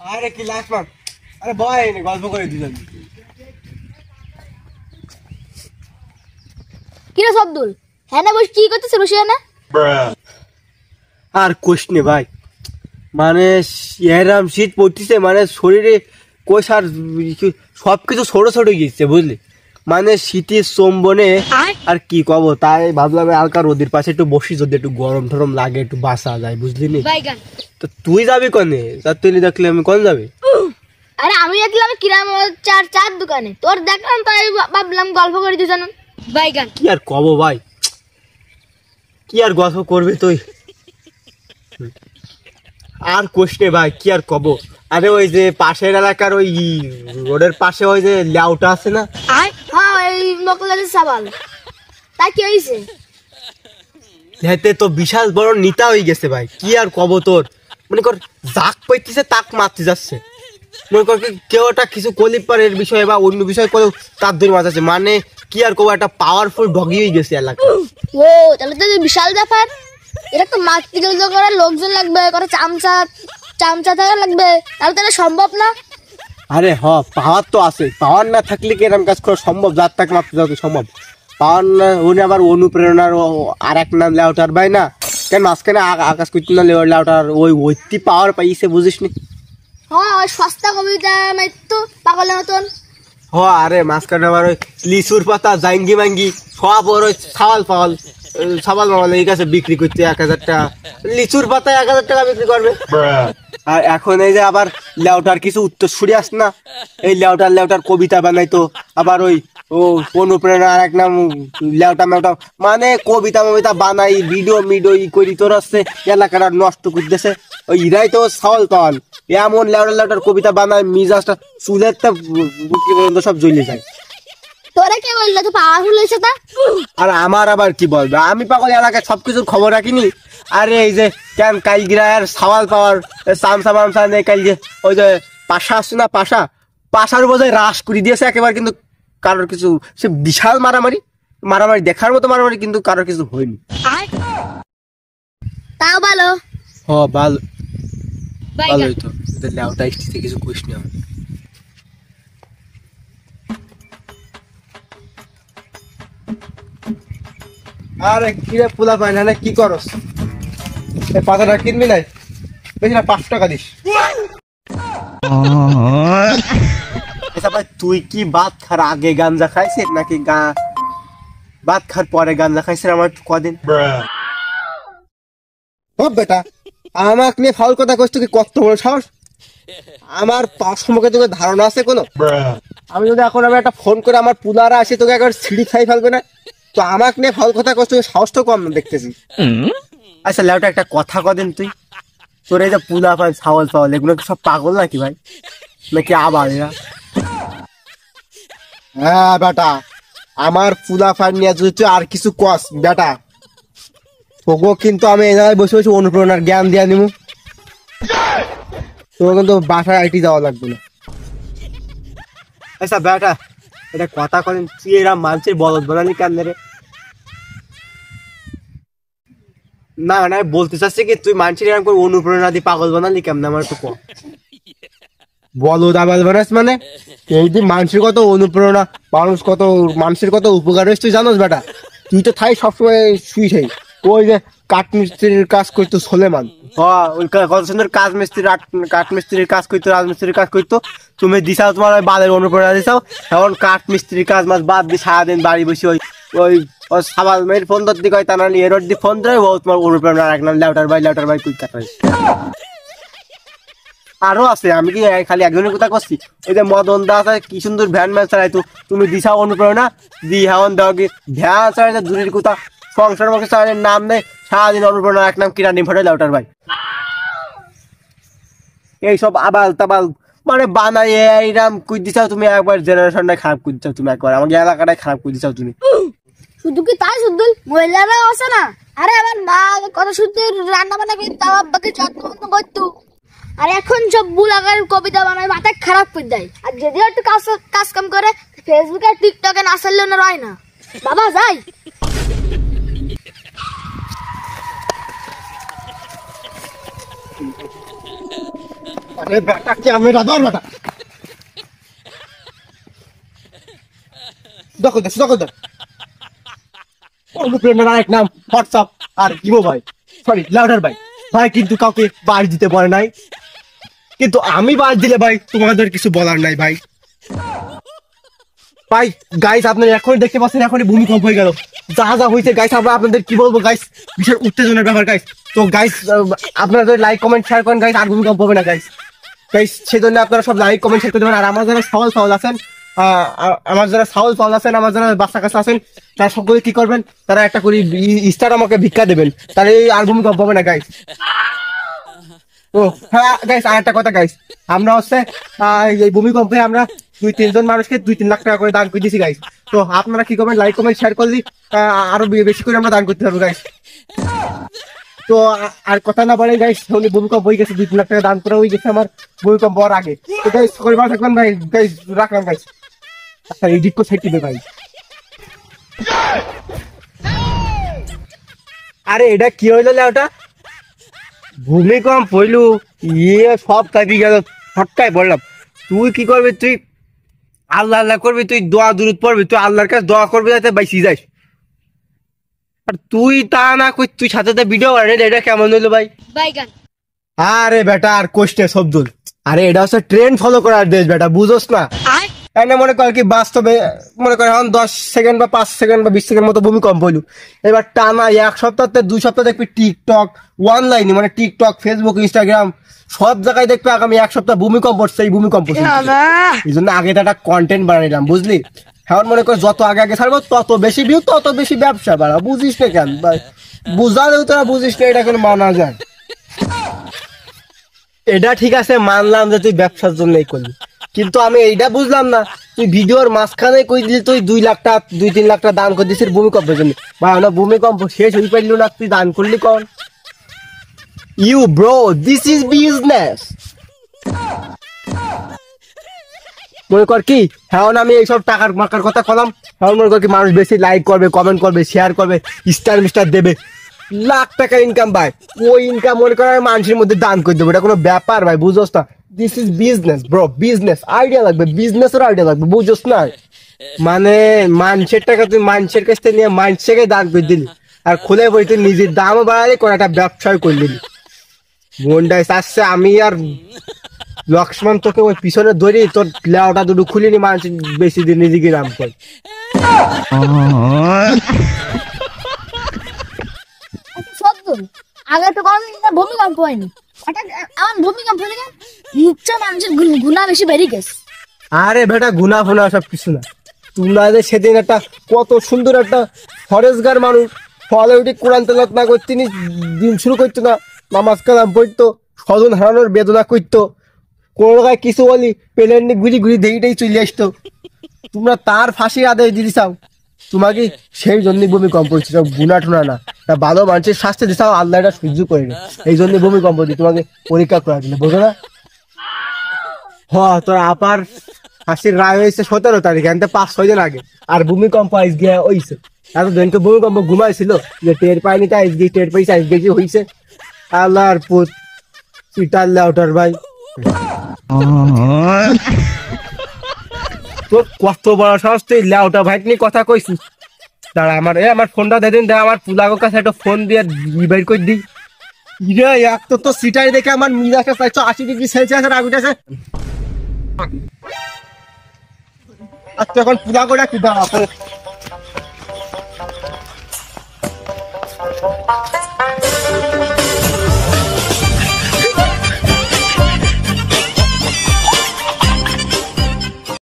আরে কি লাস্ট মান, আরে বয় এনে গল্প করে দুজন। কিরে সবদুল, হ্যাঁ না বস কি করতেছে বসে না? আর কোশনে ভাই, মানে এরাম শীত পড়তেছে, মানে শরীরে কোষ আর সবকিছু ছোট ছোট গিয়েছে বুঝলি, মানে শীতের চম্বনে আর কি কব। তাই ভাবলাম হালকা রোদের পাশে একটু বসি, যদি একটু গরম টরম লাগে একটু বাসা যায় বুঝলি নি। তো তুই যাবি কনে? তার তুই দেখলে আমি কোন যাবি? আরে আমি দেখলাম কিরাম চার দোকানে, তোর দেখলাম তাই ভাবলাম গল্প করে দুজন। বাইগান কি আর কব ভাই, কি আর গল্প করবি তুই? আর কোশনে ভাই কি আর কব। আরে ওই যে পাশের এলাকার ওই রোডের পাশে ওই যে লেউটা আছে না, হ্যাঁ এই মকলের সাবাল, তাই কি হয়েছে? হেতে তো বিশাল বড় নিতা হয়ে গেছে ভাই, কি আর কব তোর। মনে কর জাক পাইতেছে তাক মারতে যাচ্ছে, মনে কর কেউ একটা কিছু কলিপারের বিষয়ে বা অন্য বিষয়ে কোনো তার দূর মাঝাচ্ছে, মানে কি আর কব, একটা পাওয়ারফুল ডগি হয়ে গেছে এলাকা। ও তাহলে তো বিশাল ব্যাপার, এটা তো মারতে গেলে তো করে লোকজন লাগবে, করে চামচা থাকা লাগবে, তাহলে তো এটা সম্ভব না। আরে হ, পাওয়ার তো আছে, পাওয়ার না থাকলে কি এরকম কাজ করা সম্ভব? যার তাকে মারতে যাওয়া তো সম্ভব। পাওয়ার না, উনি আবার অনুপ্রেরণার আর এক নাম লেউটার ভাই না, কেন মাঝখানে আকাশ করতে না লেউটার ওইটি পাওয়ার পাইছে বুঝিস নি? হ্যাঁ ওই সস্তা কবিতা মাইতো পাগলের মতন। হ আরে মাঝখানে আবার ওই লিচুর পাতা জাঙ্গি মাঙ্গি সব ওর ওই সাবাল মামাল এই কাছে বিক্রি করতে 1000 টাকা, লিচুর পাতায় 1000 টাকা বিক্রি করবে। আর এখন এই যে আবার লেউটার কিছু উত্তর সুরি আস না, এই লেউটার কবিতা বানাইতো, আবার ওই ও অনুপ্রেরণা আর এক নাম লেউটা মেউটা, মানে কবিতা মবিতা বানাই ভিডিও ই করি তোর হচ্ছে এলাকাটা নষ্ট করতেছে। ওই ইরাই তো ছাওয়াল পাওয়াল, এমন লেউটার কবিতা বানায় মিজাজটা চুলের তো বুকি পর্যন্ত সব জ্বলে যায়। তোরা কে বললো তো পাওয়ারফুল হয়েছে তা? আর আমার আবার কি বলবে, আমি পাগল এলাকায় সবকিছুর খবর রাখিনি। আরে এই যে কেন কালগিরার সাওয়াল পাওয়ার সামসা মামসা নেই, কাল যে ওই যে পাশা আসছে না, পাশার বোঝায় রাস করে দিয়েছে একেবারে, কিন্তু কারোর কিছু, সে বিশাল মারামারি দেখার মতো মারামারি, কিন্তু কারোর কিছু হয়নি। তাও ভালো। হ ভালোই তো, লেউটা স্টিতে কিছু কুইস নেই আমার। আরে কিরে পোলা পাই না, কি করস? এই পাতাটা কিনবি নাই? বেশি না 5 টাকা দিস। আচ্ছা ভাই, তুই কি ভাত খার আগে গাঞ্জা খাইছিস নাকি ভাত খার পরে গাঞ্জা খাইছিস? আমার কদিন ও বেটা, আমাকে নিয়ে ফাউল কথা কষ্ট কি কত বড় সাহস? আমার পাঁচ সম্পর্কে তোকে ধারণা আছে কোনো? আমি যদি এখন একটা ফোন করে আমার পুলারা আসে তোকে একবার সিঁড়ি খাই ফেলবে না? তো আমাকে নিয়ে ফাউল কথা কষ্ট সাহস তো কম দেখতেছি। আচ্ছা লেউটা একটা কথা কদিন, তোর এই যে পুলা পাল ছাওয়াল পাওয়াল এগুলো কি সব পাগল নাকি ভাই, নাকি আবার এরা? হ্যাঁ বেটা, আমার পুলা ফান নিয়ে যদি তুই আর কিছু কস বেটা, তোকে কিন্তু আমি এই জায়গায় বসে বসে অনুপ্রেরণার জ্ঞান দিয়ে নিব। তোকে কিন্তু বাসায় আইটি যাওয়া লাগবে না। আচ্ছা বেটা, এটা কথা কদিন তুই এরা মানুষের বলদ বানালি কেন রে? না না, বলতে চাচ্ছি কি তুই মানুষের এরকম করে অনুপ্রেরণা দিয়ে পাগল বানালি কেমন, আমার একটু কম বলদ আবাল বানাস। মানে এই যে মানুষের কত অনুপ্রেরণা, মানুষের কত উপকার হয়েছে তুই জানোস বেটা? তুই তো থাই সবসময় শুই থাই, ওই যে কাঠ মিস্ত্রির কাজ করতো সোলেমান, ওই কত সুন্দর কাঠ মিস্ত্রির কাজ করতো, রাজমিস্ত্রির কাজ করতো। তুমি দিছাও তোমার ওই বালের অনুপ্রেরণা দিছাও, এখন কাঠ মিস্ত্রির কাজ মাছ বাদ দিয়ে সারাদিন বাড়ি বসে ওই সাবাল মেয়ের ফোন ধরতে কয়, তা নাহলে এরোড দিয়ে ফোন ধরে ও তোমার অনুপ্রেরণা রাখলাম লেউটার ভাই তুই কাটাই। আরো আছে, আমি কি খালি একজনের কথা করছি? ওই যে মদন দাস কি সুন্দর ভ্যান ম্যান চালাইতো, তুমি দিছাও অনুপ্রেরণা দি হেমন দাও কি ভ্যান চালাইতে দূরের কথা, সংসার মুখে চালানোর নাম নেই, সারাদিন অনুপ্রেরণা এক নাম কিরানি ফোটে লেউটার ভাই। এইসব আবাল তাবাল মানে বানাই এইরাম কুই দিছাও তুমি, একবার জেনারেশনটাই খারাপ করে দিচ্ছ তুমি, একবার আমাকে এলাকাটাই খারাপ করে দিচ্ছ তুমি। শুধু কি তাই শুদ্ধুল, মহিলারা আছে না? আরে আমার মা কত শুদ্ধ রান্না বান্না করতো, আব্বাকে যত্ন করতো, আর এখন সব বুলাগার কবিতা বানায় মাথা খারাপ করে দেয়। আর যদি একটু কাজ কাম করে ফেসবুকে টিকটকে না ছাড়লে না রয় না বাবা যাই। আরে বেটা ক্যামেরা ধর বেটা, দেখো অনুপ্রেরণার এক নাম হোয়াটসঅ্যাপ আর ইমো ভাই, সরি লাউডার ভাই। ভাই কিন্তু কাউকে বাস দিতে পারে নাই, কিন্তু আমি বাস দিলে ভাই তোমাদের কিছু বলার নাই ভাই। ভাই গাইস আপনারা এখন দেখতে পাচ্ছেন এখনই ভূমিকম্প হয়ে গেল, যা যা হয়েছে গাইস আমরা আপনাদের কি বলবো গাইস, বিশাল উত্তেজনার ব্যাপার গাইস। তো গাইস আপনারা লাইক কমেন্ট শেয়ার করেন গাইস, আর ভূমিকম্প হবে না গাইস। গাইস সেজন্য আপনারা সব লাইক কমেন্ট শেয়ার করে দেবেন। আর আমার যারা সাউল আছেন, আমার যারা সাউল আছেন, আমার যারা বাচ্চা কাছে আছেন, তারা সকলে কি করবেন, তারা একটা করে স্টার আমাকে ভিক্ষা দেবেন, তাহলে আর ভূমিকম্প হবে না গাইস। ও হ্যাঁ গাইস, আর একটা কথা গাইস, আমরা হচ্ছে এই ভূমিকম্পে আমরা 2-3 জন মানুষকে 2-3 লাখ টাকা করে দান করে দিয়েছি গাইস। তো আপনারা কি করবেন, লাইক কমেন্ট শেয়ার করলে আরো বেশি করে আমরা দান করতে পারবো গাইস। তো আর কথা না বলে গাইস, উনি ভূমিকম্প হয়ে গেছে, 2-3 লাখ টাকা দান করা হয়ে গেছে আমার ভূমিকম্প হওয়ার আগে। তো গাইস সকলে ভালো থাকবেন ভাই, গাইস রাখলাম গাইস। আচ্ছা এডিট করে সাইড দিবে ভাই। আরে এটা কি হইলো ওটা, ভূমিকম্প হইলো ইয়ে সব কাটি গেল, ফটকায় বললাম। তুই কি করবি, তুই আল্লাহ আল্লাহ করবি, তুই দোয়া দুরুদ পড়বি, তুই আল্লাহর কাছে দোয়া করবি যাতে বাইসি যাস। আর তুই তা না কই, তুই সাথে ভিডিও বানাই, এটা কেমন হইলো ভাই? বাইগান। আরে বেটা আর কোষ্টে শব্দুল, আরে এটা হচ্ছে ট্রেন্ড ফলো করার দেশ বেটা, বুঝোস না? তাই না, মনে কর কি বাস্তবে মনে কর এখন 10 সেকেন্ড বা 5 সেকেন্ড বা 20 সেকেন্ড মতো ভূমিকম্প হইলো, এবার টানা 1 সপ্তাহ 2 সপ্তাহ দেখবি টিকটক অনলাইনে, মানে টিকটক ফেসবুক ইনস্টাগ্রাম সব জায়গায় দেখবে আগামী 1 সপ্তাহ ভূমিকম্প, সেই ভূমিকম্প। এই জন্য আগে তো একটা কন্টেন্ট বানাইলাম, বুঝলি? এখন মনে কর যত আগে আগে ছাড়বো তত বেশি ভিউ, তত বেশি ব্যবসা বাড়া, বুঝিস না কেন ভাই? বুঝালেও তোরা বুঝিস না, এটা কোনো মানা যায়? এটা ঠিক আছে মানলাম যে তুই ব্যবসার জন্যই করলি, কিন্তু আমি এইটা বুঝলাম না, তুই ভিডিওর মাঝখানে কই দিলি তুই 2 লাখ টাকা 2-3 লাখ টাকা দান করে দিছিস ভূমিকম্পের জন্য। ভাই আমরা ভূমিকম্প শেষ হয়ে পারল না, তুই দান করলি কন? You bro, this is business. মনে কর কি এখন আমি এইসব টাকার মাকার কথা কলাম, এখন মনে কর কি মানুষ বেশি লাইক করবে, কমেন্ট করবে, শেয়ার করবে, স্টার মিস্টার দেবে, লাখ টাকা ইনকাম ভাই। ওই ইনকাম মনে কর মানুষের মধ্যে দান করে দেবো, এটা কোনো ব্যাপার ভাই, বুঝোস না? This is business bro, business idea লাগবে, বিজনেসের আইডিয়া লাগবে, বুঝোস না? মানে মানুষের টাকা তুই মানুষের কাছ থেকে নিয়ে মানুষকে দান করে দিলি, আর খুলে বই তুই নিজের দামও বাড়ালি, কোনো একটা ব্যবসায় করে দিলি। মনটাই চাচ্ছে আমি আর লক্ষ্মণ তোকে ওই পিছনে ধরি, তোর লেওটা দুটো খুলিনি, মানুষ বেশি দিন নিজেকে নাম কর। আগে তো কোনো ভূমিকম্প হয়নি, আমার ভূমিকম্প হলে নিশ্চয় মানুষের গুণা বেশি বেড়ে গেছে। আরে বেটা গুনা ফুনা সব কিছু না, তোমরা যে সেদিন একটা কত সুন্দর একটা ফরেজগার মানুষ ফলে উঠে কোরআন তেলাওয়াত না করতে দিন শুরু করতো না, নামাজ কালাম পড়তো, স্বজন হারানোর বেদনা করতো, কোনো জায়গায় কিছু বলি পেলেন ঘুরি ঘুরি দেখেটাই চলে আসতো, তোমরা তার ফাঁসি আদায় দিয়ে দিছাও। তোমাকে সেই জন্য ভূমিকম্প হচ্ছে, গুনা টুনা না, ভালো মানুষের শাস্তি দিছাও, আল্লাহ এটা সহ্য করে না, এই জন্য ভূমিকম্প দিয়ে তোমাকে পরীক্ষা করা দিলে, বোঝো না? তোর আপার ফাঁসির রায় হয়েছে 17 তারিখ, এনতে 5-6 দিন আগে, আর ভূমিকম্প আইস গিয়া হইছে। এতদিনকে ভূমিকম্প ঘুমাইছিল যে টের পাইনি, তাই আইসগি টের পাইছে, আইসগে কি হইছে। আল্লাহর পুত পিটার লেউটার ভাই, তোর কত বড় সাহস, তুই লেউটা ভাই নিয়ে কথা কইছিস? দাঁড়া আমার ফোনটা দিয়ে দিন, আমার পুলাগোর কাছে একটা ফোন দিয়ে বের করে দিই। ইরে এক তো সিটাই দেখে আমার মিজাজটা 180 ডিগ্রি সেলসিয়াসের আগুন আছে। আর তুই এখন পুলাগোটা কি দাঁড়া